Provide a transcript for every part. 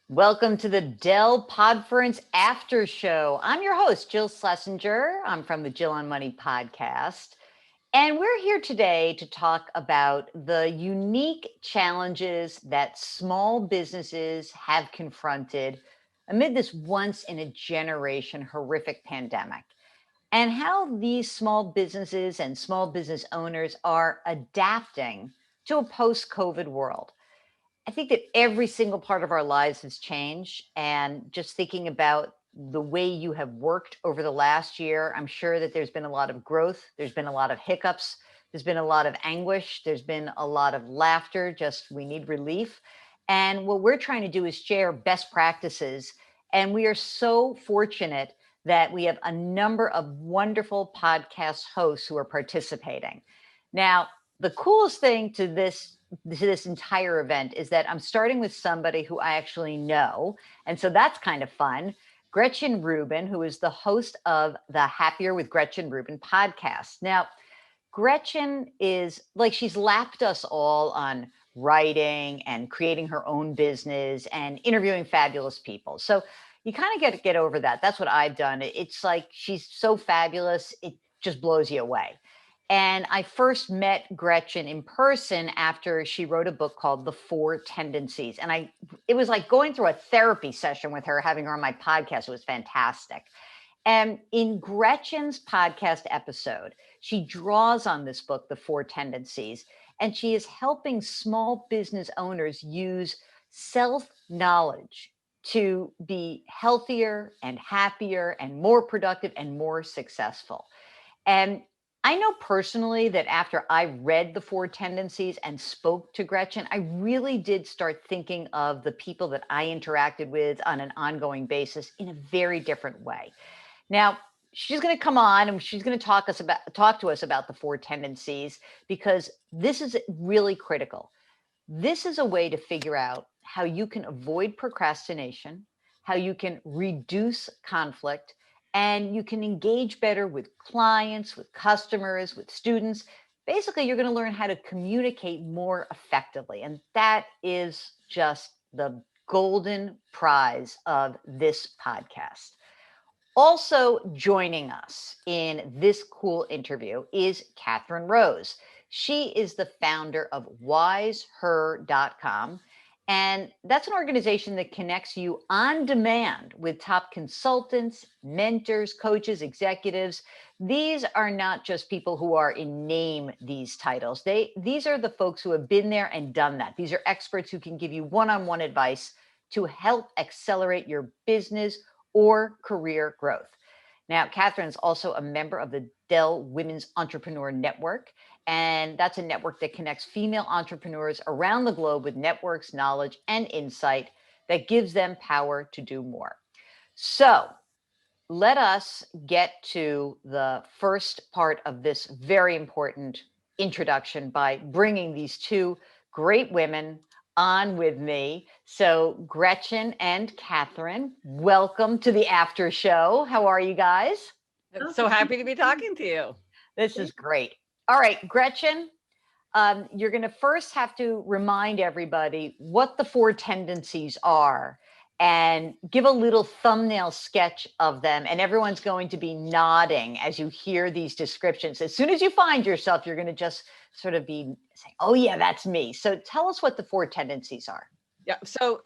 Welcome to the Dell PodFerence After Show. I'm your host, Jill Schlesinger. I'm from the Jill on Money podcast. And we're here today to talk about the unique challenges that small businesses have confronted amid this once in a generation horrific pandemic, and how these small businesses and small business owners are adapting to a post-COVID world. I think that every single part of our lives has changed. And just thinking about the way you have worked over the last year, I'm sure that there's been a lot of growth. There's been a lot of hiccups. There's been a lot of anguish. There's been a lot of laughter. Just we need relief. And what we're trying to do is share best practices. And we are so fortunate that we have a number of wonderful podcast hosts who are participating. Now, the coolest thing to this entire event is that I'm starting with somebody who I actually know. And so that's kind of fun. Gretchen Rubin, who is the host of the Happier with Gretchen Rubin podcast. Now, Gretchen is like, she's lapped us all on writing and creating her own business and interviewing fabulous people. So you kind of get over that. That's what I've done. It's like, she's so fabulous. It just blows you away. And I first met Gretchen in person after she wrote a book called The Four Tendencies. And it was like going through a therapy session with her, having her on my podcast. It was fantastic. And in Gretchen's podcast episode, she draws on this book, The Four Tendencies, and she is helping small business owners use self-knowledge to be healthier and happier and more productive and more successful. And I know personally that after I read The Four Tendencies and spoke to Gretchen, I really did start thinking of the people that I interacted with on an ongoing basis in a very different way. Now, she's going to come on and she's going to talk to us about The Four Tendencies, because this is really critical. This is a way to figure out how you can avoid procrastination, how you can reduce conflict, and you can engage better with clients, with customers, with students. Basically, you're going to learn how to communicate more effectively. And that is just the golden prize of this podcast. Also joining us in this cool interview is Catherine Rose. She is the founder of wiseher.com. And that's an organization that connects you on demand with top consultants, mentors, coaches, executives. These are not just people who are in name these titles. These are the folks who have been there and done that. These are experts who can give you one-on-one advice to help accelerate your business or career growth. Now, Catherine's also a member of the Dell Women's Entrepreneur Network, and that's a network that connects female entrepreneurs around the globe with networks, knowledge, and insight that gives them power to do more. So let us get to the first part of this very important introduction by bringing these two great women on with me. So Gretchen and Catherine, welcome to the after show. How are you guys? I'm so happy to be talking to you. This is great. All right, Gretchen, you're going to first have to remind everybody what the four tendencies are and give a little thumbnail sketch of them. And everyone's going to be nodding as you hear these descriptions. As soon as you find yourself, you're going to just sort of be saying, oh yeah, that's me. So tell us what the four tendencies are. Yeah. So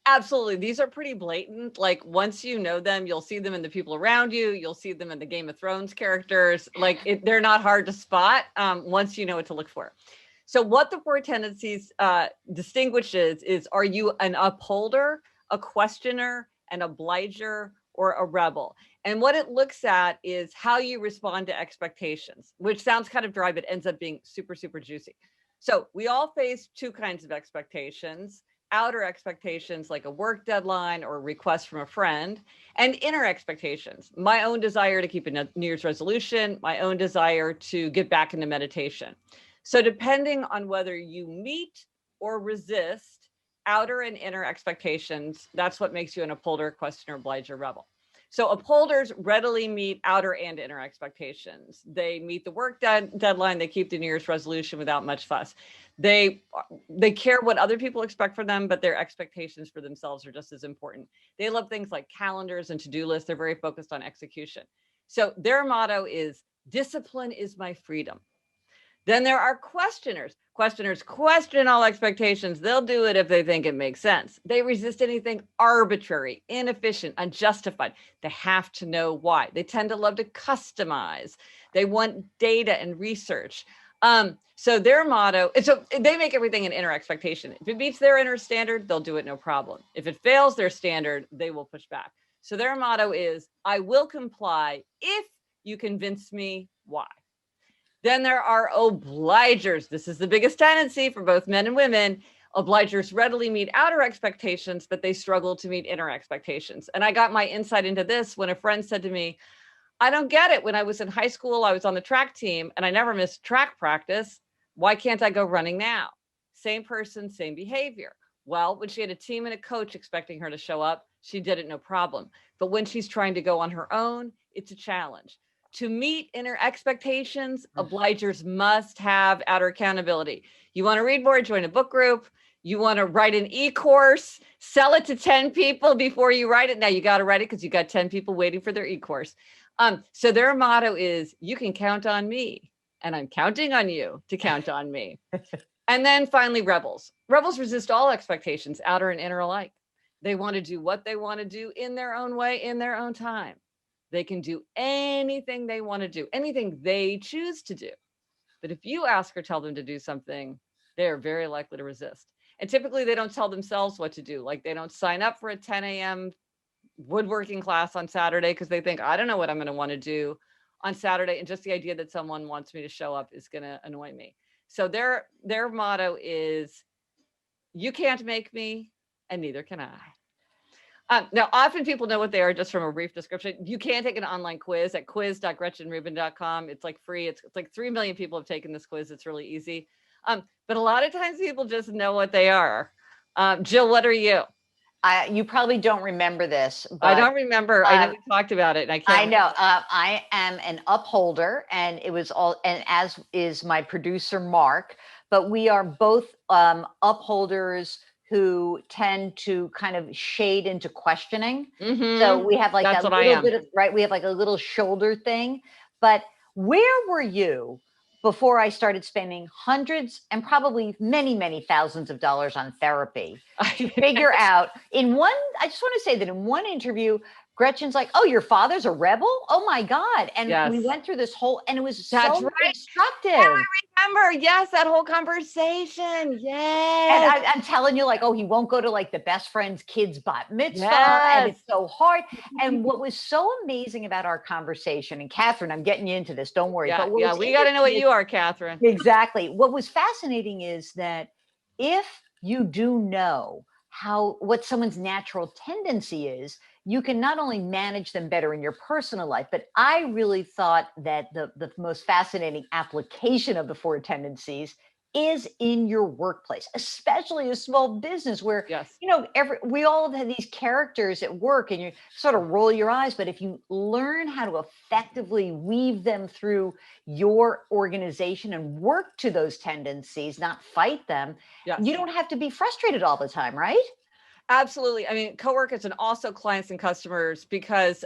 absolutely. These are pretty blatant. Like once you know them, you'll see them in the people around you. You'll see them in the Game of Thrones characters. Like they're not hard to spot once you know what to look for. So what the four tendencies distinguishes is, are you an upholder, a questioner, an obliger, or a rebel? And what it looks at is how you respond to expectations, which sounds kind of dry, but ends up being super, super juicy. So we all face two kinds of expectations: outer expectations like a work deadline or a request from a friend, and inner expectations, my own desire to keep a New Year's resolution, my own desire to get back into meditation. So depending on whether you meet or resist outer and inner expectations, that's what makes you an upholder, questioner, obliger, rebel. So upholders readily meet outer and inner expectations. They meet the work deadline. They keep the New Year's resolution without much fuss. They care what other people expect from them, but their expectations for themselves are just as important. They love things like calendars and to-do lists. They're very focused on execution. So their motto is, discipline is my freedom. Then there are questioners. Questioners question all expectations. They'll do it if they think it makes sense. They resist anything arbitrary, inefficient, unjustified. They have to know why. They tend to love to customize. They want data and research. So their motto, so they make everything an inner expectation. If it meets their inner standard, they'll do it no problem. If it fails their standard, they will push back. So their motto is, I will comply if you convince me why. Then there are obligers. This is the biggest tendency for both men and women. Obligers readily meet outer expectations, but they struggle to meet inner expectations. And I got my insight into this when a friend said to me, I don't get it. When I was in high school, I was on the track team and I never missed track practice. Why can't I go running now? Same person, same behavior. Well, when she had a team and a coach expecting her to show up, she did it no problem. But when she's trying to go on her own, it's a challenge. To meet inner expectations, obligers must have outer accountability. You want to read more, join a book group. You want to write an e-course, sell it to 10 people before you write it. Now you got to write it because you got 10 people waiting for their e-course. So their motto is, you can count on me, and I'm counting on you to count on me. And then finally, rebels. Rebels resist all expectations, outer and inner alike. They want to do what they want to do in their own way, in their own time. They can do anything they want to do, anything they choose to do. But if you ask or tell them to do something, they're very likely to resist. And typically they don't tell themselves what to do. Like they don't sign up for a 10 a.m. woodworking class on Saturday because they think, I don't know what I'm going to want to do on Saturday. And just the idea that someone wants me to show up is going to annoy me. So their motto is, you can't make me, and neither can I. Now, often people know what they are just from a brief description. You can take an online quiz at quiz.gretchenrubin.com. It's like free. It's like 3 million people have taken this quiz. It's really easy. But a lot of times people just know what they are. Jill, what are you? You probably don't remember this. But, I don't remember. I know we talked about it. And I can't. I know. I am an upholder, and it was all, and as is my producer Mark. But we are both upholders who tend to kind of shade into questioning. Mm-hmm. So we have like a little bit of, right? We have like a little shoulder thing. But where were you before I started spending hundreds and probably many, many thousands of dollars on therapy to figure out I just want to say that in one interview, Gretchen's like, oh, your father's a rebel? Oh my God. And we went through this whole, and it was so instructive. Yeah, I remember. Yes, that whole conversation. Yes. And I'm telling you, like, oh, he won't go to like the best friend's kid's bat mitzvah. And it's so hard. And what was so amazing about our conversation, and Catherine, I'm getting you into this, don't worry. Yeah, but we got to know what you are, Catherine. Exactly. What was fascinating is that if you do know what someone's natural tendency is, you can not only manage them better in your personal life, but I really thought that the most fascinating application of the 4 tendencies is in your workplace, especially a small business where, we all have these characters at work and you sort of roll your eyes. But if you learn how to effectively weave them through your organization and work to those tendencies, not fight them, you don't have to be frustrated all the time, right? Absolutely. I mean, coworkers and also clients and customers, because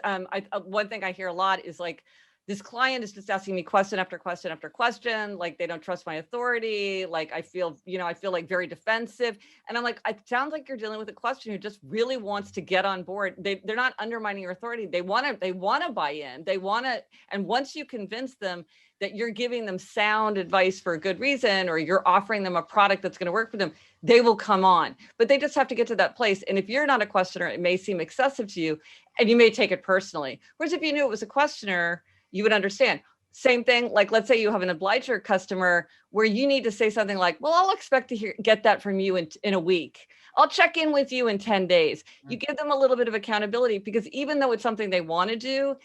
one thing I hear a lot is like, this client is just asking me question after question after question. Like they don't trust my authority. Like I feel like very defensive. And I'm like, it sounds like you're dealing with a question who just really wants to get on board. They're not undermining your authority. They want to buy in. And once you convince them that you're giving them sound advice for a good reason, or you're offering them a product that's going to work for them, they will come on. But they just have to get to that place. And if you're not a questioner, it may seem excessive to you and you may take it personally. Whereas if you knew it was a questioner, you would understand. Same thing, like let's say you have an obliger customer where you need to say something like, well, I'll expect to get that from you in a week. I'll check in with you in 10 days. You give them a little bit of accountability, because even though it's something they want to do,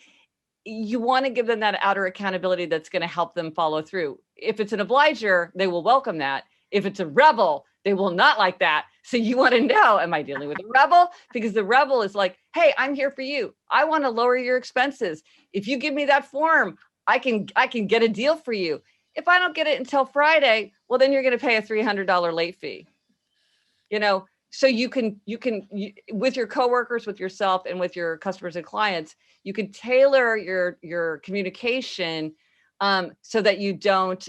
you want to give them that outer accountability that's going to help them follow through. If it's an obliger, they will welcome that. If it's a rebel, They will not like that. So you want to know, am I dealing with a rebel? Because the rebel is like, hey, I'm here for you. I want to lower your expenses. If you give me that form, I can get a deal for you. If I don't get it until Friday, well, then you're going to pay a $300 late fee. So you with your coworkers, with yourself, and with your customers and clients, you can tailor your communication so that you don't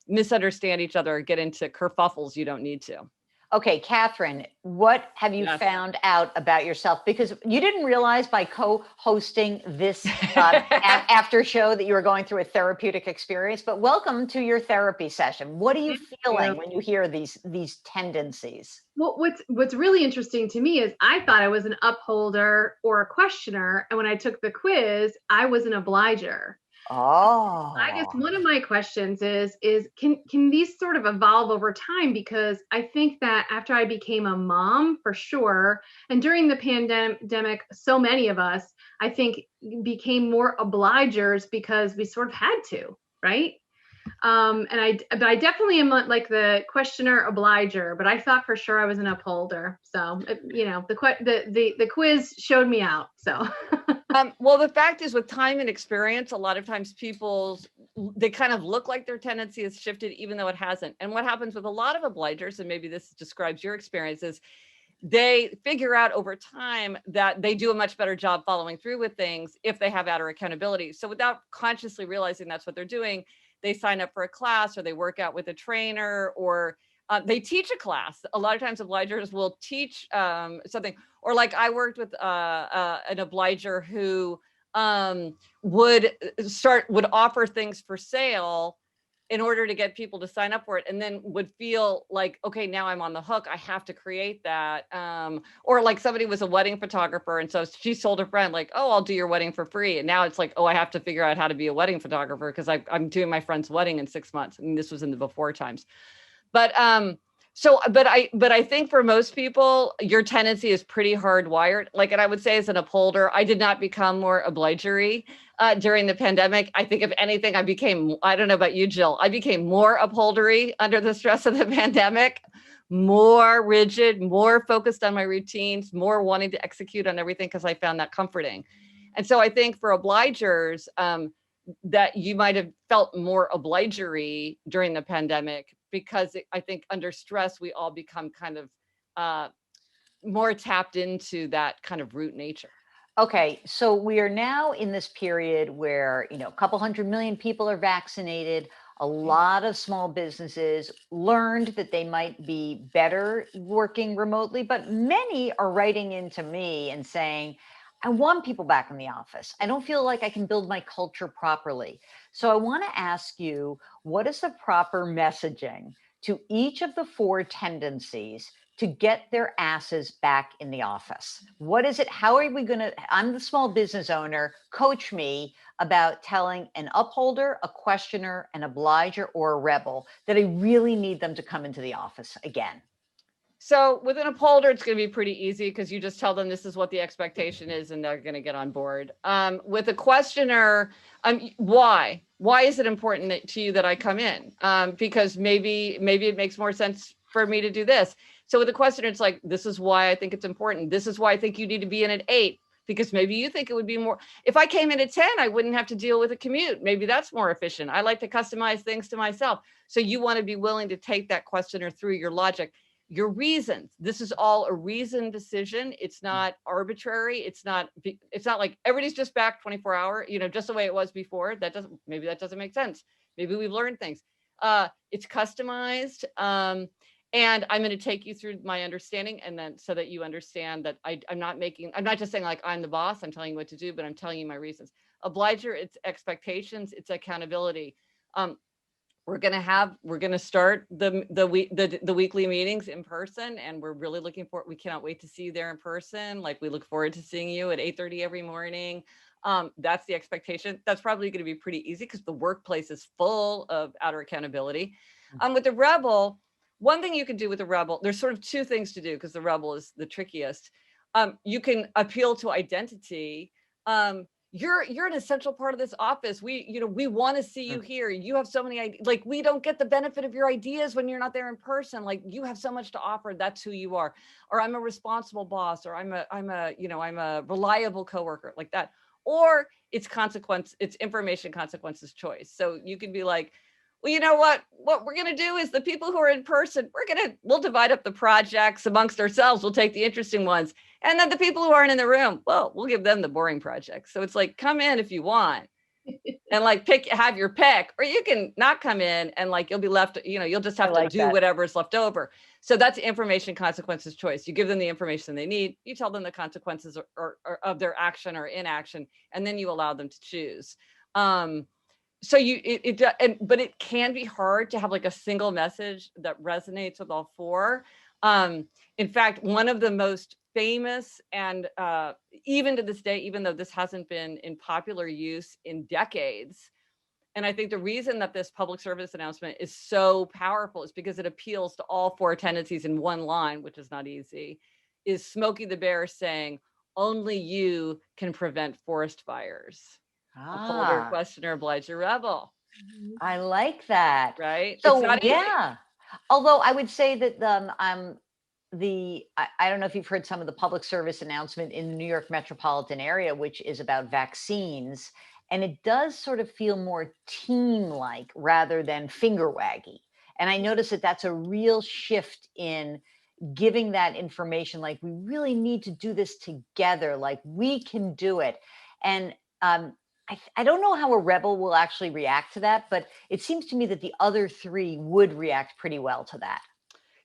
misunderstand each other or get into kerfuffles you don't need to. Okay, Catherine, what have you found out about yourself? Because you didn't realize by co-hosting this after show that you were going through a therapeutic experience, but welcome to your therapy session. What are you feeling when you hear these tendencies? Well, what's really interesting to me is I thought I was an upholder or a questioner, and when I took the quiz, I was an obliger. Oh, I guess one of my questions is can these sort of evolve over time? Because I think that after I became a mom, for sure, and during the pandemic, so many of us, I think, became more obligers because we sort of had to, right? But I definitely am like the questioner obliger, but I thought for sure I was an upholder. So, the quiz showed me out. So, well, the fact is, with time and experience, a lot of times they kind of look like their tendency has shifted, even though it hasn't. And what happens with a lot of obligers, and maybe this describes your experiences, they figure out over time that they do a much better job following through with things if they have outer accountability. So without consciously realizing that's what they're doing, they sign up for a class, or they work out with a trainer, or they teach a class. A lot of times obligers will teach something, or like I worked with an obliger who would offer things for sale in order to get people to sign up for it, and then would feel like, okay, now I'm on the hook. I have to create that. Or like somebody was a wedding photographer, and so she sold a friend like, oh, I'll do your wedding for free. And now it's like, oh, I have to figure out how to be a wedding photographer because I'm doing my friend's wedding in 6 months. I mean, this was in the before times. But I think for most people, your tendency is pretty hardwired. Like, and I would say as an upholder, I did not become more obligery during the pandemic. I think if anything, I don't know about you, Jill, I became more upholdery under the stress of the pandemic, more rigid, more focused on my routines, more wanting to execute on everything because I found that comforting. And so I think for obligers, that you might have felt more obligery during the pandemic, because I think under stress, we all become kind of more tapped into that kind of root nature. Okay, so we are now in this period where, a couple 100 million people are vaccinated. A lot of small businesses learned that they might be better working remotely, but many are writing into me and saying, I want people back in the office. I don't feel like I can build my culture properly. So I want to ask you, what is the proper messaging to each of the 4 tendencies to get their asses back in the office? What is it? How are we going to, I'm the small business owner, coach me about telling an upholder, a questioner, an obliger, or a rebel that I really need them to come into the office again. So with an upholder, it's going to be pretty easy because you just tell them this is what the expectation is and they're going to get on board. With a questioner, why? Why is it important to you that I come in? Because maybe it makes more sense for me to do this. So with a questioner, it's like, this is why I think it's important. This is why I think you need to be in at 8, because maybe you think it would be more. If I came in at 10, I wouldn't have to deal with a commute. Maybe that's more efficient. I like to customize things to myself. So you want to be willing to take that questioner through your logic, your reasons. This is all a reasoned decision. It's not arbitrary. It's not like everybody's just back 24-hour, just the way it was before. Maybe that doesn't make sense. Maybe we've learned things. It's customized. And I'm going to take you through my understanding, and then so that you understand that I'm not just saying like I'm the boss, I'm telling you what to do, but I'm telling you my reasons. Obliger, it's expectations, it's accountability. We're going to start the weekly meetings in person, and we're really looking forward. We cannot wait to see you there in person. Like, we look forward to seeing you at 8:30 every morning. That's the expectation. That's probably going to be pretty easy because the workplace is full of outer accountability. With the rebel, one thing you can do with the rebel, there's sort of 2 things to do because the rebel is the trickiest. You can appeal to identity. you're an essential part of this office. We want to see you here. You have so many ideas. Like, we don't get the benefit of your ideas when you're not there in person. Like, you have so much to offer. That's who you are. Or I'm a responsible boss, or I'm a reliable coworker, like that. Or it's information consequences choice. So you can be like, well, you know what we're going to do is the people who are in person, we'll divide up the projects amongst ourselves. We'll take the interesting ones. And then the people who aren't in the room, well, we'll give them the boring projects. So it's like, come in if you want and like have your pick, or you can not come in and like, you'll be left, you'll just have to do whatever's left over. So that's information consequences choice. You give them the information they need. You tell them the consequences or of their action or inaction, and then you allow them to choose. So but it can be hard to have like a single message that resonates with all four. In fact, one of the most famous, and even to this day, even though this hasn't been in popular use in decades, and I think the reason that this public service announcement is so powerful is because it appeals to all four tendencies in one line, which is not easy, is Smokey the Bear saying, only you can prevent forest fires. Upholder, questioner, obliger, rebel. I like that. Right? So it's not yeah. easy. Although I would say that I don't know if you've heard some of the public service announcement in the New York metropolitan area, which is about vaccines. And it does sort of feel more team-like rather than finger waggy. And I notice that that's a real shift in giving that information. Like, we really need to do this together. Like, we can do it. And I don't know how a rebel will actually react to that, but it seems to me that the other three would react pretty well to that.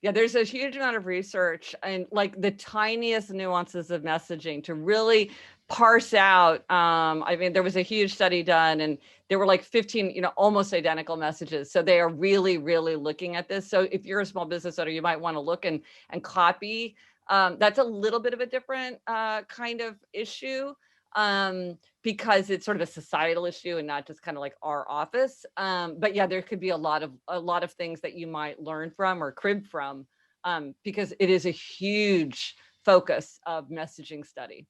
Yeah, there's a huge amount of research and like the tiniest nuances of messaging to really parse out. I mean, there was a huge study done and there were like 15, almost identical messages. So they are really, really looking at this. So if you're a small business owner, you might want to look and copy. That's a little bit of a different kind of issue. Because it's sort of a societal issue and not just kind of like our office. But yeah, there could be a lot of things that you might learn from or crib from, because it is a huge focus of messaging study.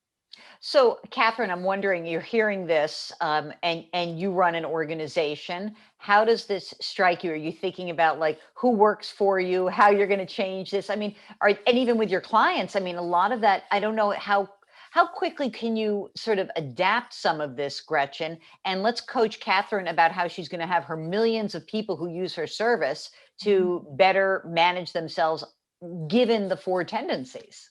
So, Catherine, I'm wondering, you're hearing this, and you run an organization. How does this strike you? Are you thinking about like who works for you, how you're going to change this? I mean, and even with your clients, I mean, a lot of that, I don't know how quickly can you sort of adapt some of this, Gretchen? And let's coach Catherine about how she's going to have her millions of people who use her service to better manage themselves, given the four tendencies.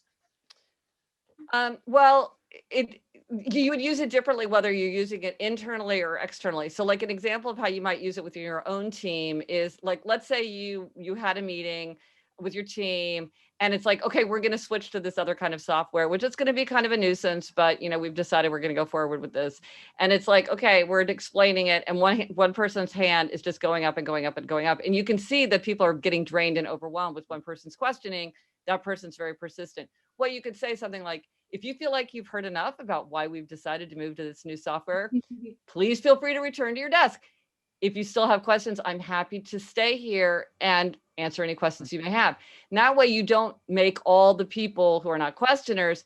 Well, you would use it differently whether you're using it internally or externally. So like an example of how you might use it within your own team is like, let's say you had a meeting with your team and it's like, okay, we're going to switch to this other kind of software, which is going to be kind of a nuisance, but we've decided we're going to go forward with this. And it's like, okay, we're explaining it. And one person's hand is just going up and going up and going up. And you can see that people are getting drained and overwhelmed with one person's questioning. That person's very persistent. Well, you could say something like, if you feel like you've heard enough about why we've decided to move to this new software, please feel free to return to your desk. If you still have questions, I'm happy to stay here and answer any questions you may have. And that way you don't make all the people who are not questioners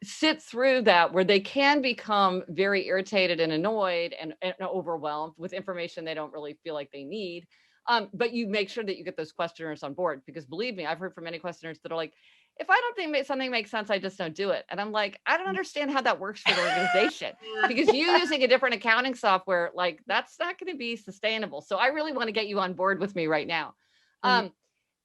sit through that, where they can become very irritated and annoyed and overwhelmed with information they don't really feel like they need. But you make sure that you get those questioners on board, because believe me, I've heard from many questioners that are like, if I don't think something makes sense, I just don't do it. And I'm like, I don't understand how that works for the organization, because you using a different accounting software, like that's not going to be sustainable. So I really want to get you on board with me right now. And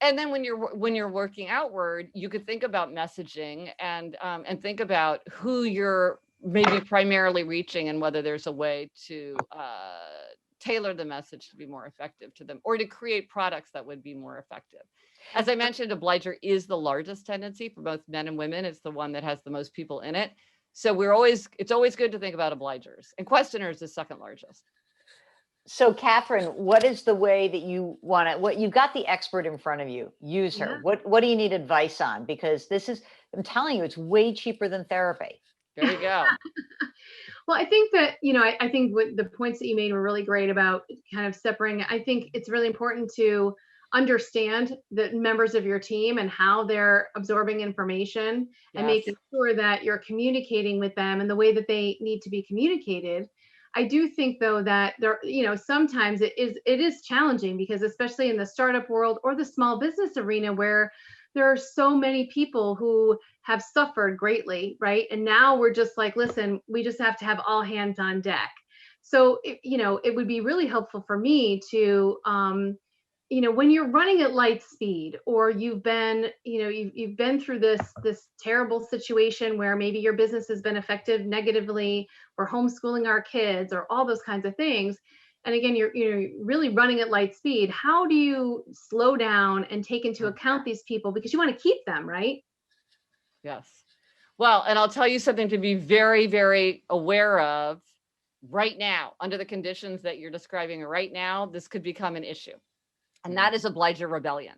then when you're working outward, you could think about messaging and think about who you're maybe primarily reaching and whether there's a way to tailor the message to be more effective to them, or to create products that would be more effective. As I mentioned, obliger is the largest tendency for both men and women. It's the one that has the most people in it. So it's always good to think about obligers, and questioners is second largest. So, Catherine, what is the way that you want to, what you got the expert in front of you, use her. Yeah. What do you need advice on? Because this is, I'm telling you, it's way cheaper than therapy. There you go. Well, I think that, I think what the points that you made were really great about kind of separating. I think it's really important to understand the members of your team and how they're absorbing information and making sure that you're communicating with them in the way that they need to be communicated. I do think though that there, sometimes it is challenging because especially in the startup world or the small business arena where there are so many people who have suffered greatly, right? And now we're just like, listen, we just have to have all hands on deck. So, it would be really helpful for me to, when you're running at light speed or you've been, you've been through this terrible situation where maybe your business has been affected negatively, or homeschooling our kids, or all those kinds of things. And again, you're really running at light speed. How do you slow down and take into account these people, because you want to keep them, right? Yes. Well, and I'll tell you something to be very, very aware of right now, under the conditions that you're describing right now, this could become an issue. And that is Obligatory Rebellion.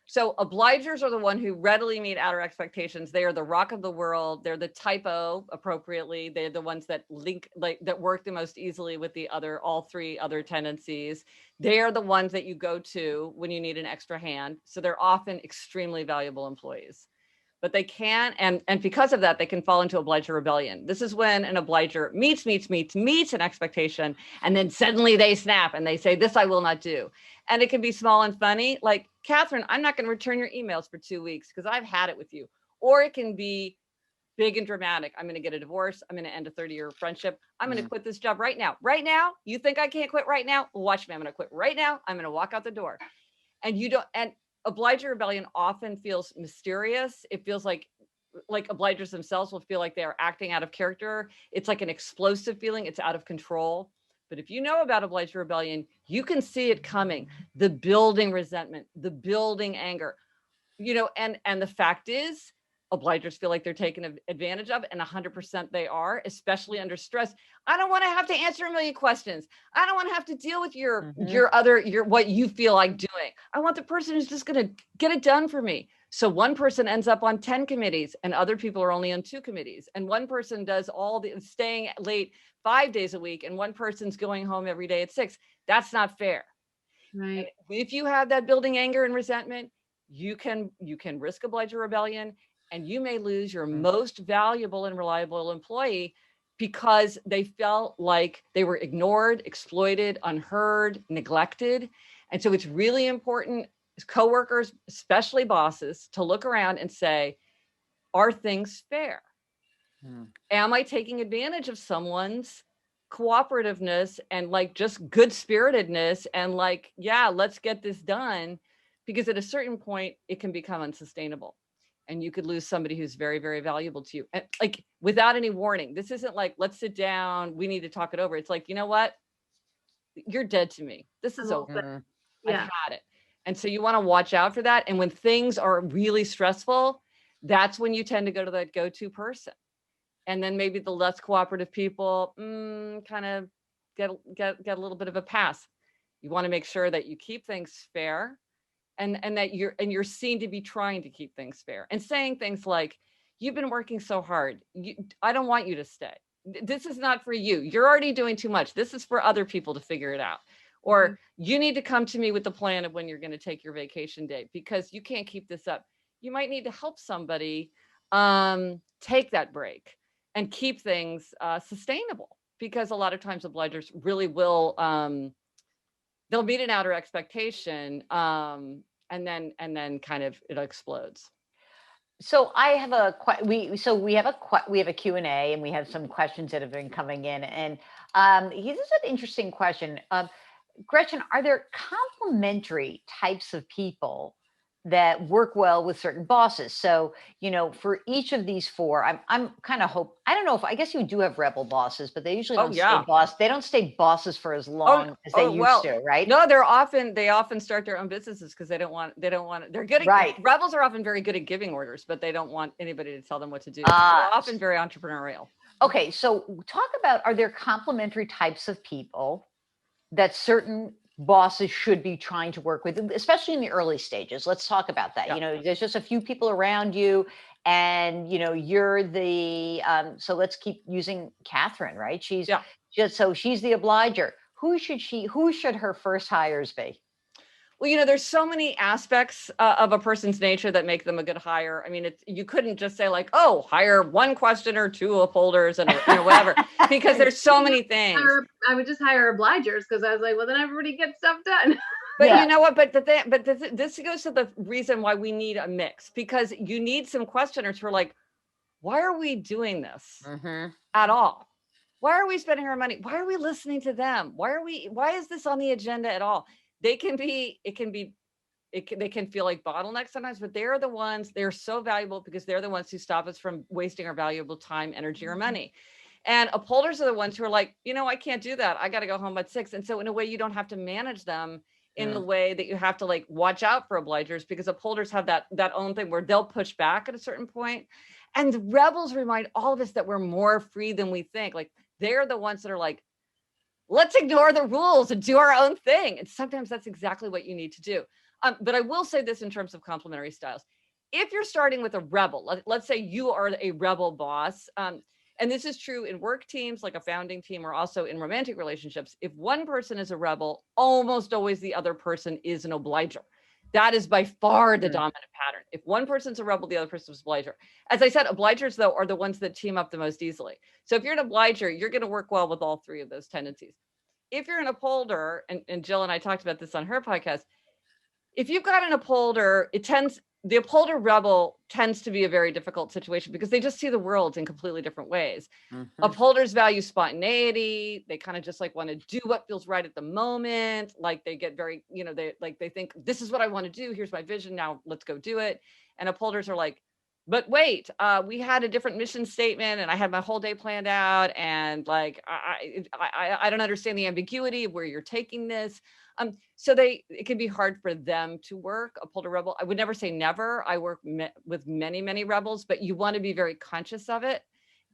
So obligers are the one who readily meet outer expectations. They are the rock of the world. They're the typo appropriately. They're the ones that that work the most easily with all three other tendencies. They are the ones that you go to when you need an extra hand. So they're often extremely valuable employees. But they can, and because of that, they can fall into obligatory rebellion. This is when an obliger meets an expectation, and then suddenly they snap and they say, this I will not do. And it can be small and funny, like, Catherine, I'm not going to return your emails for 2 weeks because I've had it with you. Or it can be big and dramatic. I'm going to get a divorce. I'm going to end a 30-year friendship. I'm going to quit this job right now. Right now, you think I can't quit right now? Watch me. I'm going to quit right now. I'm going to walk out the door. And you don't, and obligatory rebellion often feels mysterious. It feels like obligers themselves will feel like they are acting out of character. It's like an explosive feeling. It's out of control. But if you know about obligatory rebellion, you can see it coming, the building resentment, the building anger, and the fact is, obligers feel like they're taken advantage of, and 100% they are, especially under stress. I don't want to have to answer a million questions. I don't want to have to deal with your what you feel like doing. I want the person who's just going to get it done for me. So one person ends up on 10 committees and other people are only on 2 committees. And one person does all the staying late 5 days a week, and one person's going home every day at 6. That's not fair. Right. And if you have that building anger and resentment, you can risk obligatory rebellion, and you may lose your most valuable and reliable employee because they felt like they were ignored, exploited, unheard, neglected. And so it's really important, coworkers, especially bosses, to look around and say, are things fair? Am I taking advantage of someone's cooperativeness and just good spiritedness and let's get this done? Because at a certain point, it can become unsustainable. And you could lose somebody who's very, very valuable to you. And without any warning. This isn't like, let's sit down, we need to talk it over. It's like, you know what? You're dead to me. This is over. I've had it. And so you want to watch out for that. And when things are really stressful, that's when you tend to go to that go-to person. And then maybe the less cooperative people kind of get a little bit of a pass. You want to make sure that you keep things fair, and that you're seen to be trying to keep things fair, and saying things like, you've been working so hard. I don't want you to stay. This is not for you. You're already doing too much. This is for other people to figure it out. Or you need to come to me with the plan of when you're going to take your vacation day, because you can't keep this up. You might need to help somebody take that break and keep things sustainable, because a lot of times obligers really will, they'll meet an outer expectation, and then kind of it explodes. So I have we have a Q&A, and we have some questions that have been coming in, and this is an interesting question. Gretchen, are there complementary types of people that work well with certain bosses? So, for each of these 4, I'm kind of I don't know, I guess you do have rebel bosses, but they usually don't stay they don't stay bosses for as long as they used to, right? No, they often start their own businesses because they don't want, they're good at, rebels are often very good at giving orders, but they don't want anybody to tell them what to do. They're often very entrepreneurial. Okay, so talk about, are there complementary types of people that certain bosses should be trying to work with, especially in the early stages? Let's talk about that. There's just a few people around you, and you're the so let's keep using Catherine, right? She's the obliger. Who should her first hires be? Well, there's so many aspects of a person's nature that make them a good hire. I mean, you couldn't just say like, oh, hire one questioner, two upholders, and whatever, because there's so many things. I would just hire obligers because I was like, well, then everybody gets stuff done. But you know what? But this goes to the reason why we need a mix, because you need some questioners who are like, why are we doing this at all? Why are we spending our money? Why are we listening to them? Why is this on the agenda at all? They can feel like bottlenecks sometimes, but they're so valuable because they're the ones who stop us from wasting our valuable time, energy, or money. And upholders are the ones who are like, I can't do that. I got to go home at 6. And so in a way, you don't have to manage them in the way that you have to like watch out for obligers, because upholders have that own thing where they'll push back at a certain point. And the rebels remind all of us that we're more free than we think. Like, they're the ones that are like, let's ignore the rules and do our own thing. And sometimes that's exactly what you need to do. But I will say this in terms of complementary styles. If you're starting with a rebel, let's say you are a rebel boss, and this is true in work teams, like a founding team, or also in romantic relationships. If one person is a rebel, almost always the other person is an obliger. That is by far the dominant pattern. If one person's a rebel, the other person's an obliger. As I said, obligers, though, are the ones that team up the most easily. So if you're an obliger, you're going to work well with all three of those tendencies. If you're an upholder, and Jill and I talked about this on her podcast, if you've got an upholder, the upholder rebel tends to be a very difficult situation because they just see the world in completely different ways. Upholders value spontaneity. They kind of just like want to do what feels right at the moment. Like they get very, they think, this is what I want to do. Here's my vision. Now let's go do it. And upholders are like, but wait, we had a different mission statement and I had my whole day planned out. And like, I don't understand the ambiguity of where you're taking this. So it can be hard for them to work. Upholder rebel, I would never say never. I work with many, many rebels, but you want to be very conscious of it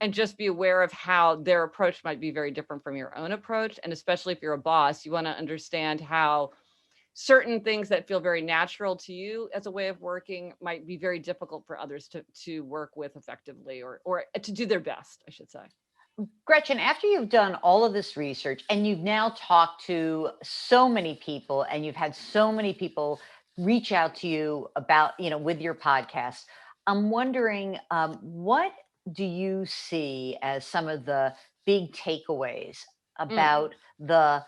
and just be aware of how their approach might be very different from your own approach. And especially if you're a boss, you want to understand how certain things that feel very natural to you as a way of working might be very difficult for others to work with effectively or to do their best, I should say. Gretchen, after you've done all of this research and you've now talked to so many people and you've had so many people reach out to you about, with your podcast, I'm wondering, what do you see as some of the big takeaways about the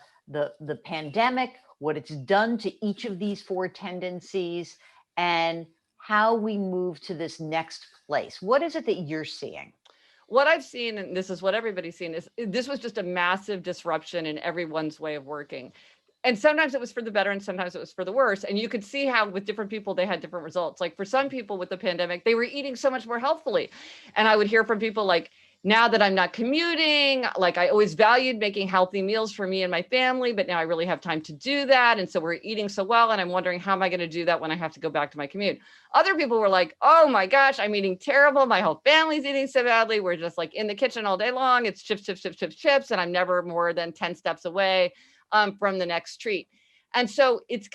pandemic, what it's done to each of these 4 tendencies, and how we move to this next place? What is it that you're seeing? What I've seen, and this is what everybody's seen, is this was just a massive disruption in everyone's way of working. And sometimes it was for the better and sometimes it was for the worse. And you could see how with different people, they had different results. Like for some people with the pandemic, they were eating so much more healthfully. And I would hear from people like, now that I'm not commuting, like I always valued making healthy meals for me and my family, but now I really have time to do that. And so we're eating so well. And I'm wondering, how am I going to do that when I have to go back to my commute? Other people were like, oh my gosh, I'm eating terrible. My whole family's eating so badly. We're just like in the kitchen all day long. It's chips, chips, chips, chips, chips. And I'm never more than 10 steps away from the next treat. And so it's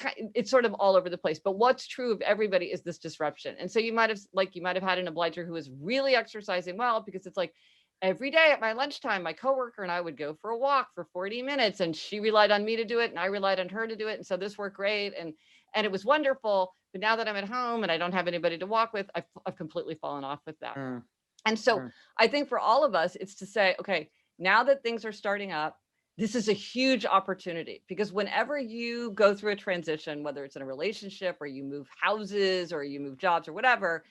sort of all over the place. But what's true of everybody is this disruption. And so you might have had an obliger who was really exercising well, because it's like every day at my lunchtime, my coworker and I would go for a walk for 40 minutes, and she relied on me to do it, and I relied on her to do it. And so this worked great, and it was wonderful. But now that I'm at home and I don't have anybody to walk with, I've completely fallen off with that. And so I think for all of us, it's to say, okay, now that things are starting up, this is a huge opportunity, because whenever you go through a transition, whether it's in a relationship or you move houses or you move jobs or whatever,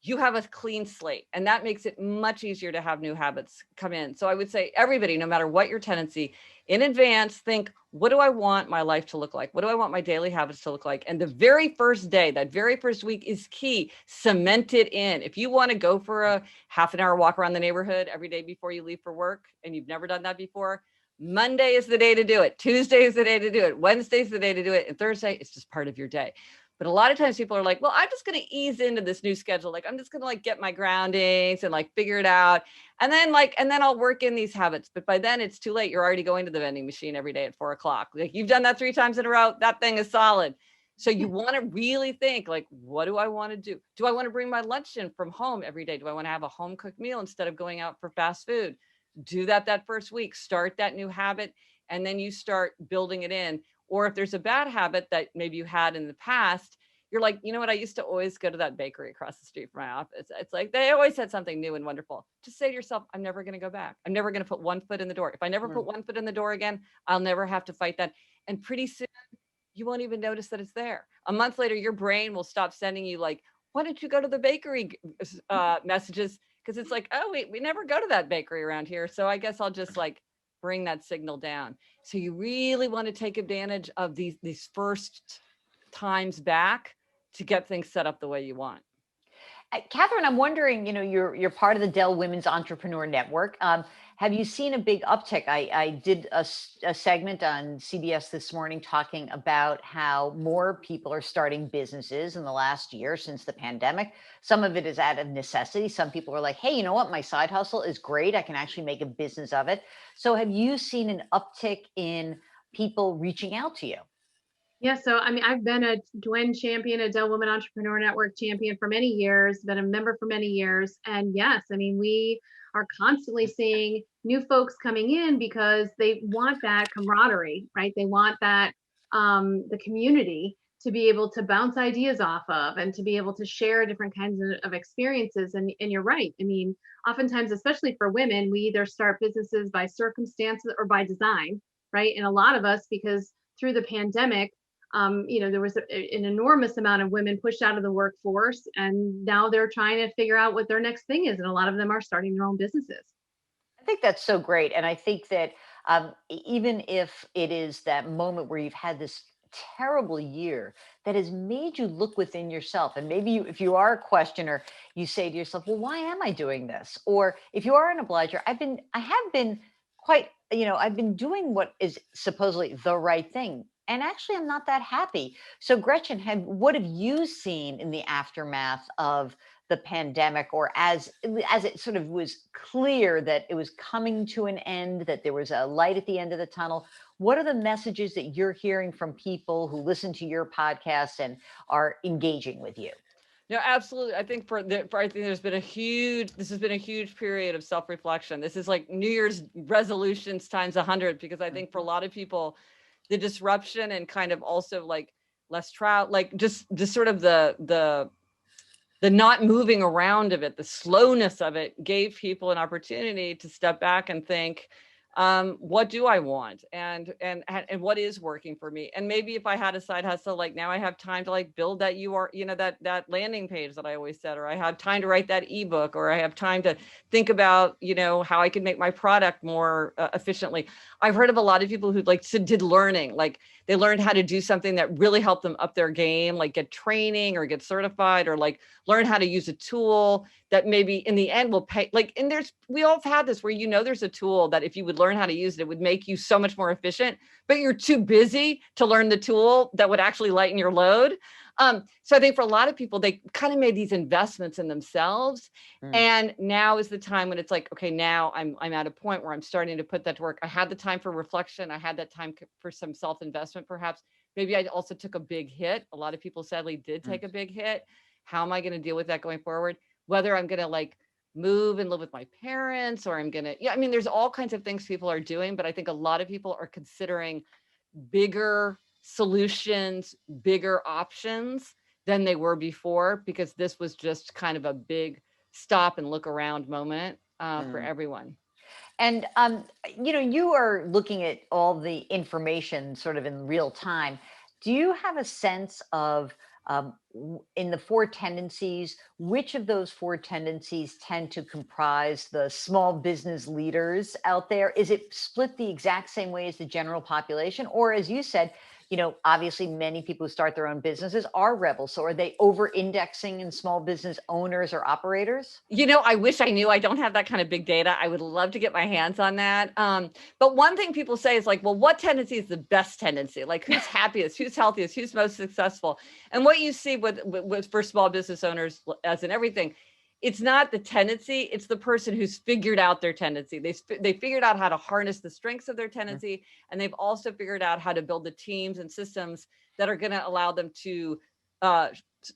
you have a clean slate, and that makes it much easier to have new habits come in. So I would say everybody, no matter what your tendency, in advance, think, what do I want my life to look like? What do I want my daily habits to look like? And the very first day, that very first week is key. Cement it in. If you want to go for a half an hour walk around the neighborhood every day before you leave for work, and you've never done that before, Monday is the day to do it. Tuesday is the day to do it. Wednesday is the day to do it. And Thursday, it's just part of your day. But a lot of times people are like, well, I'm just going to ease into this new schedule. Like, I'm just going to like get my groundings and like figure it out. And then I'll work in these habits. But by then it's too late. You're already going to the vending machine every day at 4:00. Like, you've done that 3 times in a row. That thing is solid. So you want to really think, like, what do I want to do? Do I want to bring my lunch in from home every day? Do I want to have a home cooked meal instead of going out for fast food? Do that first week, start that new habit, and then you start building it in. Or if there's a bad habit that maybe you had in the past, you're like, you know what? I used to always go to that bakery across the street from my office. It's like, they always had something new and wonderful. Just say to yourself, I'm never going to go back. I'm never going to put one foot in the door. If I never put one foot in the door again, I'll never have to fight that. And pretty soon you won't even notice that it's there. A month later, your brain will stop sending you like, why don't you go to the bakery messages? Because it's like, oh, we never go to that bakery around here. So I guess I'll just like bring that signal down. So you really want to take advantage of these first times back to get things set up the way you want. Catherine, I'm wondering, you're part of the Dell Women's Entrepreneur Network. Have you seen a big uptick? I did a segment on CBS this morning talking about how more people are starting businesses in the last year since the pandemic. Some of it is out of necessity. Some people are like, hey, you know what? My side hustle is great. I can actually make a business of it. So have you seen an uptick in people reaching out to you? Yeah, so I mean, I've been a DWIN champion, a Dell Women Entrepreneur Network champion for many years, been a member for many years. And yes, I mean, we are constantly seeing new folks coming in because they want that camaraderie, right? They want that, the community to be able to bounce ideas off of and to be able to share different kinds of experiences. And you're right. I mean, oftentimes, especially for women, we either start businesses by circumstances or by design, right? And a lot of us, because through the pandemic, there was an enormous amount of women pushed out of the workforce, and now they're trying to figure out what their next thing is. And a lot of them are starting their own businesses. I think that's so great. And I think that even if it is that moment where you've had this terrible year that has made you look within yourself, and maybe if you are a questioner, you say to yourself, well, why am I doing this? Or if you are an obliger, I have been quite, I've been doing what is supposedly the right thing. And actually, I'm not that happy. So, Gretchen, what have you seen in the aftermath of the pandemic, or as it sort of was clear that it was coming to an end, that there was a light at the end of the tunnel? What are the messages that you're hearing from people who listen to your podcast and are engaging with you? No, absolutely. I think I think this has been a huge period of self-reflection. This is like New Year's resolutions times 100, because I think for a lot of people, the disruption and kind of also like less travel, like just sort of the not moving around of it, the slowness of it gave people an opportunity to step back and think, what do I want? And what is working for me? And maybe if I had a side hustle, like now I have time to like build that that landing page that I always said, or I have time to write that ebook, or I have time to think about, how I can make my product more efficiently. I've heard of a lot of people who did learning, like they learned how to do something that really helped them up their game, like get training or get certified, or like learn how to use a tool that maybe in the end will pay. We all have had this where, there's a tool that if you would learn how to use it, it would make you so much more efficient, but you're too busy to learn the tool that would actually lighten your load. So I think for a lot of people, they kind of made these investments in themselves. And now is the time when it's like, okay, now I'm at a point where I'm starting to put that to work. I had the time for reflection. I had that time for some self-investment, perhaps. Maybe I also took a big hit. A lot of people sadly did take a big hit. How am I going to deal with that going forward? Whether I'm going to move and live with my parents, or I'm going to, there's all kinds of things people are doing, but I think a lot of people are considering bigger solutions, bigger options than they were before, because this was just kind of a big stop and look around moment for everyone. And, you are looking at all the information sort of in real time. Do you have a sense of, in the 4 tendencies, which of those 4 tendencies tend to comprise the small business leaders out there? Is it split the exact same way as the general population? Or as you said, obviously many people who start their own businesses are rebels. So are they over-indexing in small business owners or operators? I wish I knew. I don't have that kind of big data. I would love to get my hands on that. But one thing people say is like, well, what tendency is the best tendency? Like who's happiest, who's healthiest, who's most successful? And what you see with for small business owners, as in everything, it's not the tendency, it's the person who's figured out their tendency. They figured out how to harness the strengths of their tendency, and they've also figured out how to build the teams and systems that are going to allow them to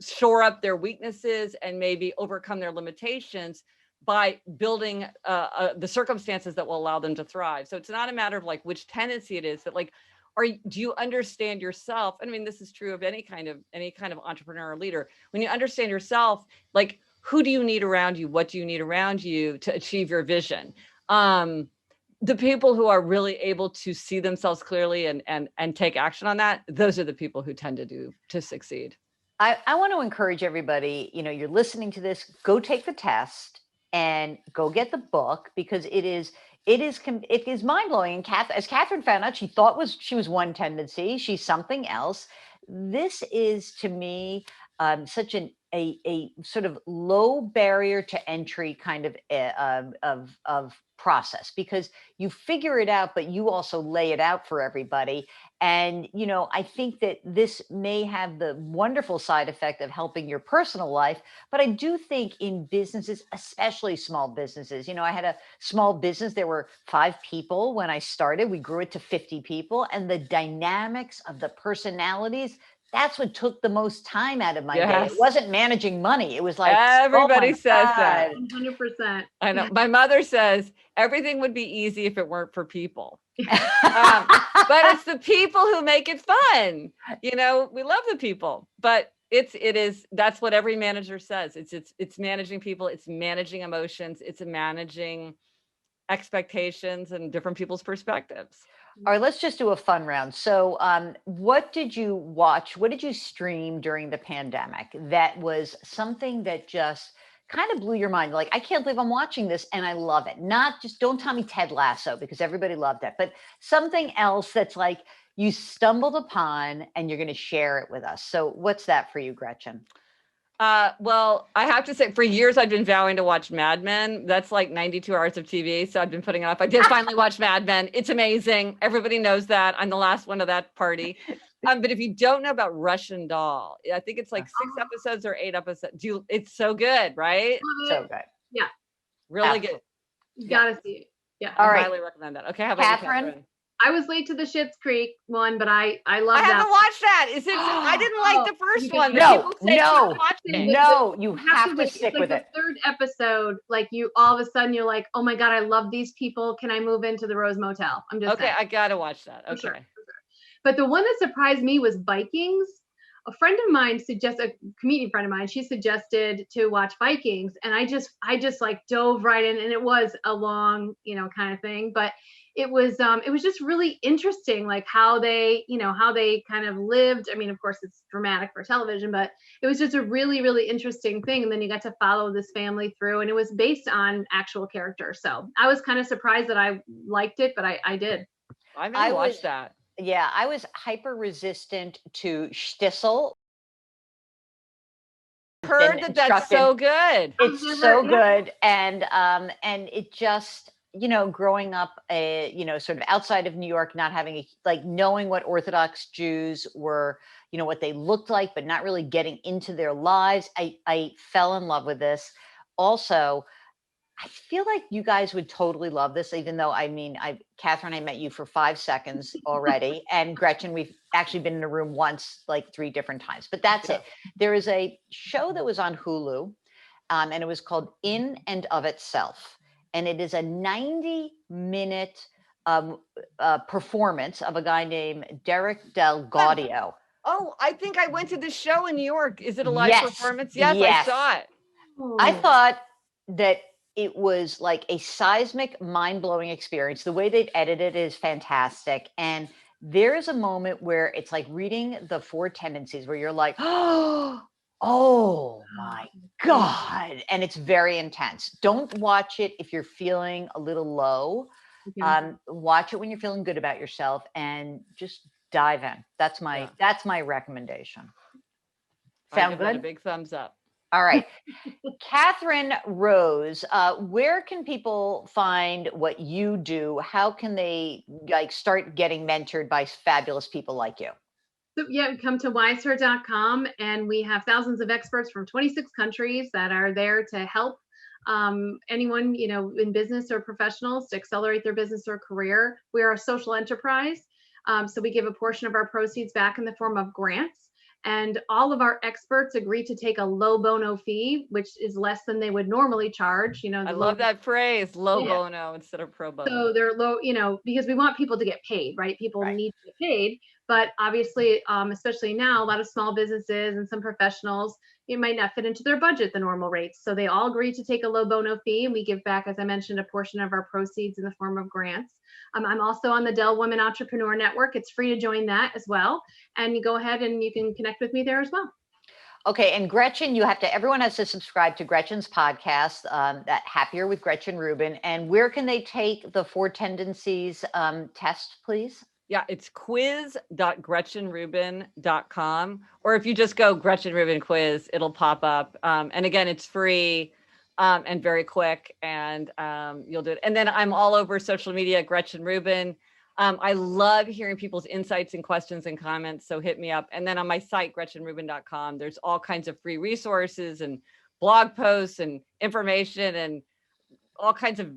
shore up their weaknesses and maybe overcome their limitations by building the circumstances that will allow them to thrive. So it's not a matter of like which tendency it is, but like do you understand yourself? I mean, this is true of any kind of entrepreneur or leader. When you understand yourself, like, who do you need around you? What do you need around you to achieve your vision? The people who are really able to see themselves clearly and take action on that, those are the people who tend to succeed. I want to encourage everybody, you're listening to this, go take the test and go get the book, because it is mind blowing. And as Catherine found out, she was one tendency. She's something else. This is, to me, such a sort of low barrier to entry kind of process, because you figure it out, but you also lay it out for everybody. And, I think that this may have the wonderful side effect of helping your personal life. But I do think in businesses, especially small businesses, I had a small business. There were 5 people when I started. We grew it to 50 people. And the dynamics of the personalities, that's what took the most time out of my day. It wasn't managing money. It was like, everybody says that. 100%. I know. My mother says everything would be easy if it weren't for people. But it's the people who make it fun. We love the people, but that's what every manager says. It's managing people. It's managing emotions. It's managing expectations and different people's perspectives. All right, let's just do a fun round. So what did you watch? What did you stream during the pandemic that was something that just kind of blew your mind? Like, I can't believe I'm watching this and I love it. Not just, don't tell me Ted Lasso, because everybody loved it, but something else that's like you stumbled upon and you're going to share it with us. So what's that for you, Gretchen? Well, I have to say, for years, I've been vowing to watch Mad Men. That's like 92 hours of TV. So I've been putting it off. I did finally watch Mad Men. It's amazing. Everybody knows that. I'm the last one of that party. But if you don't know about Russian Doll, I think it's like 6 episodes or 8 episodes. It's so good, right? So good. Yeah. Really good. You gotta see it. Yeah. All I right. highly recommend that. Okay. How about Catherine? you, Catherine? I was late to the Schitt's Creek one, but I love that. I haven't watched that. I didn't like the first one. No, you have to stick with it. The 3rd episode, like, you all of a sudden you're like, oh my God, I love these people. Can I move into the Rose Motel? I'm just saying. I gotta watch that. Okay. For sure. But the one that surprised me was Vikings. A friend of mine a comedian friend of mine, she suggested to watch Vikings, and I just like dove right in, and it was a long, kind of thing, but it was just really interesting, like how they kind of lived. I mean, of course it's dramatic for television, but it was just a really, really interesting thing. And then you got to follow this family through, and it was based on actual characters. So I was kind of surprised that I liked it, but I did. I haven't watched that. Yeah, I was hyper resistant to Shtisel. Heard that's so good. It's so good. And it just, growing up, sort of outside of New York, not having knowing what Orthodox Jews were, what they looked like, but not really getting into their lives. I fell in love with this. Also, I feel like you guys would totally love this, even though, Catherine, I met you for 5 seconds already. And Gretchen, we've actually been in a room once, like 3 different times, but that's it. There is a show that was on Hulu, and it was called In and of Itself. And it is a 90-minute performance of a guy named Derek Del Gaudio. Oh, I think I went to this show in New York. Is it a live performance? Yes, I saw it. I thought that it was like a seismic, mind-blowing experience. The way they've edited it is fantastic. And there is a moment where it's like reading the 4 tendencies, where you're like, oh my God. And it's very intense. Don't watch it if you're feeling a little low. Watch it when you're feeling good about yourself, and just dive in. That's my recommendation. Sound good? A big thumbs up. All right. Catherine Rose, where can people find what you do? How can they start getting mentored by fabulous people like you? So come to wiseher.com, and we have thousands of experts from 26 countries that are there to help anyone, in business or professionals, to accelerate their business or career. We are a social enterprise. So we give a portion of our proceeds back in the form of grants. And all of our experts agreed to take a low bono fee, which is less than they would normally charge. I love that phrase, low bono instead of pro bono. So they're low, because we want people to get paid, right? People need to get paid. But obviously, especially now, a lot of small businesses and some professionals, it might not fit into their budget, the normal rates. So they all agreed to take a low bono fee, and we give back, as I mentioned, a portion of our proceeds in the form of grants. I'm also on the Dell Women Entrepreneur Network. It's free to join that as well. And you go ahead and you can connect with me there as well. Okay, and Gretchen, everyone has to subscribe to Gretchen's podcast, that Happier with Gretchen Rubin. And where can they take the 4 tendencies test, please? Yeah, it's quiz.gretchenrubin.com. Or if you just go Gretchen Rubin quiz, it'll pop up. And again, it's free and very quick, and you'll do it. And then I'm all over social media, Gretchen Rubin. I love hearing people's insights and questions and comments, so hit me up. And then on my site, gretchenrubin.com, there's all kinds of free resources and blog posts and information and all kinds of,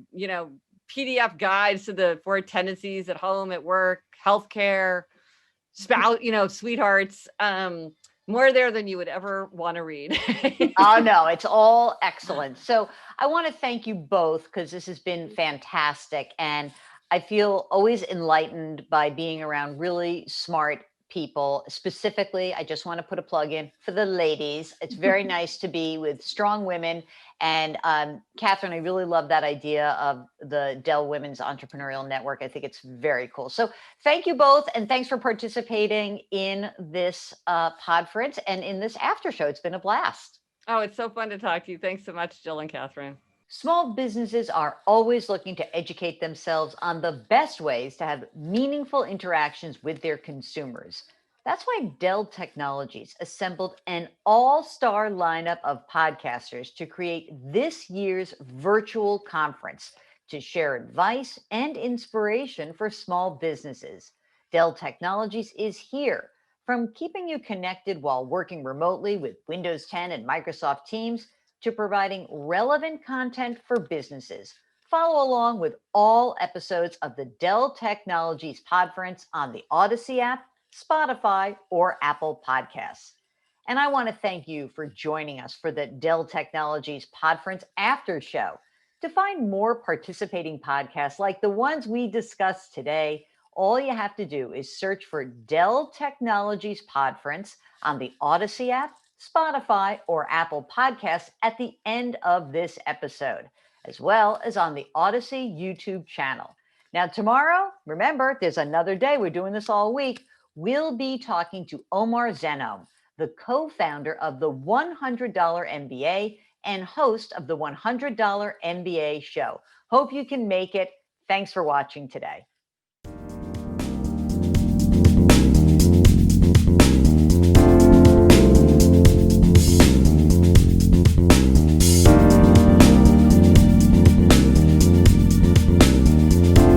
PDF guides to the 4 tendencies at home, at work, healthcare, spouse, sweethearts, more there than you would ever want to read. Oh, no, it's all excellent. So I want to thank you both, because this has been fantastic. And I feel always enlightened by being around really smart people. Specifically, I just want to put a plug in for the ladies. It's very nice to be with strong women. And Catherine, I really love that idea of the Dell Women's Entrepreneurial Network. I think it's very cool. So thank you both. And thanks for participating in this PodFerence and in this after show. It's been a blast. Oh, it's so fun to talk to you. Thanks so much, Jill and Catherine. Small businesses are always looking to educate themselves on the best ways to have meaningful interactions with their consumers. That's why Dell Technologies assembled an all-star lineup of podcasters to create this year's virtual conference to share advice and inspiration for small businesses. Dell Technologies is here, from keeping you connected while working remotely with Windows 10 and Microsoft Teams to providing relevant content for businesses. Follow along with all episodes of the Dell Technologies PodFerence on the Odyssey app, Spotify, or Apple Podcasts. And I want to thank you for joining us for the Dell Technologies PodFerence After Show. To find more participating podcasts like the ones we discussed today, all you have to do is search for Dell Technologies PodFerence on the Odyssey app, Spotify, or Apple Podcasts at the end of this episode, as well as on the Odyssey YouTube channel. Now, tomorrow, remember, there's another day. We're doing this all week. We'll be talking to Omar Zenome, the co-founder of the $100 MBA and host of the $100 MBA show. Hope you can make it. Thanks for watching today.